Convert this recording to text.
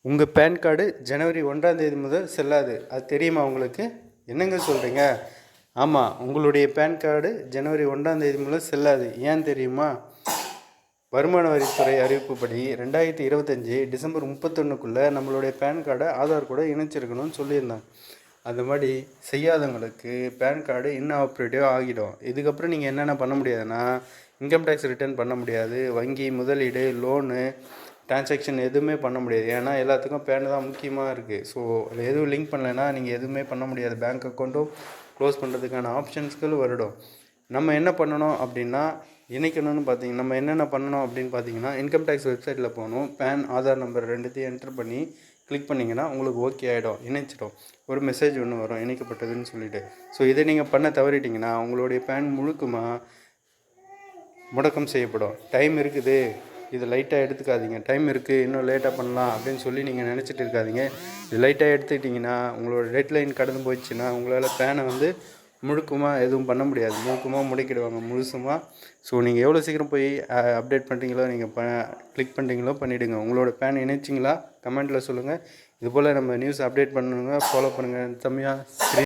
உங்கள் pan card ஜனவரி 1ஆம் தேதி முதல் செல்லாது. அது தெரியுமா உங்களுக்கு? என்னங்க சொல்கிறீங்க? ஆமாம், உங்களுடைய பேன் கார்டு ஜனவரி 1ஆம் தேதி முதல் செல்லாது. ஏன் தெரியுமா? வருமான வரித்துறை அறிவிப்புப்படி 2025 டிசம்பர் 31க்குள்ளே நம்மளுடைய பேன் கார்டை ஆதார் கூட இணைச்சிருக்கணும்னு சொல்லியிருந்தாங்க. அந்த மாதிரி செய்யாதவங்களுக்கு பேன் கார்டு இன்ஆப்ரேட்டிவ் ஆகிடும். இதுக்கப்புறம் நீங்கள் என்னென்ன பண்ண முடியாதுன்னா, இன்கம் டேக்ஸ் ரிட்டர்ன் பண்ண முடியாது, வங்கி முதலீடு, லோனு, டிரான்சாக்ஷன் எதுவுமே பண்ண முடியாது. ஏன்னா எல்லாத்துக்கும் பேன் தான் முக்கியமாக இருக்குது. ஸோ அதில் எதுவும் லிங்க் பண்ணலைன்னா நீங்கள் எதுவுமே பண்ண முடியாது. பேங்க் அக்கௌண்ட்டும் க்ளோஸ் பண்ணுறதுக்கான ஆப்ஷன்ஸ்கள் வருடும். நம்ம என்ன பண்ணணும் அப்படின்னா, இணைக்கணும்னு பார்த்தீங்கன்னா நம்ம என்னென்ன பண்ணணும் அப்படின்னு பார்த்தீங்கன்னா, இன்கம் டேக்ஸ் வெப்சைட்டில் போகணும். பேன், ஆதார் நம்பர் ரெண்டுத்தையும் என்டர் பண்ணி கிளிக் பண்ணிங்கன்னா உங்களுக்கு ஓகே ஆகிடும், இணைச்சிடும். ஒரு மெசேஜ் ஒன்று வரும், இணைக்கப்பட்டதுன்னு சொல்லிவிட்டு. ஸோ இதை நீங்கள் பண்ண தவறிட்டிங்கன்னா உங்களுடைய பேன் முழுக்கமாக முடக்கம் செய்யப்படும். டைம் இருக்குது, இது லைட்டாக எடுத்துக்காதீங்க. டைம் இருக்குது, இன்னும் லேட்டாக பண்ணலாம் அப்படின்னு சொல்லி நீங்கள் நினச்சிட்டு இருக்காதீங்க. இது லைட்டாக எடுத்துக்கிட்டிங்கன்னா உங்களோட டெட்லைன் கடந்து போயிடுச்சுன்னா உங்களால் பேனை முழுக்கமாக எதுவும் பண்ண முடியாது. முழுக்கமாக முடக்கிடுவாங்க முழுசுமாக. ஸோ நீங்கள் எவ்வளோ சீக்கிரம் போய் அப்டேட் பண்ணுறீங்களோ, நீங்கள் கிளிக் பண்ணுறீங்களோ பண்ணிவிடுங்க. உங்களோட பேன் இணைச்சிங்களா? கமெண்ட்டில் சொல்லுங்கள். இதுபோல் நம்ம நியூஸ் அப்டேட் பண்ணணுங்க, ஃபாலோ பண்ணுங்கள். தமிழா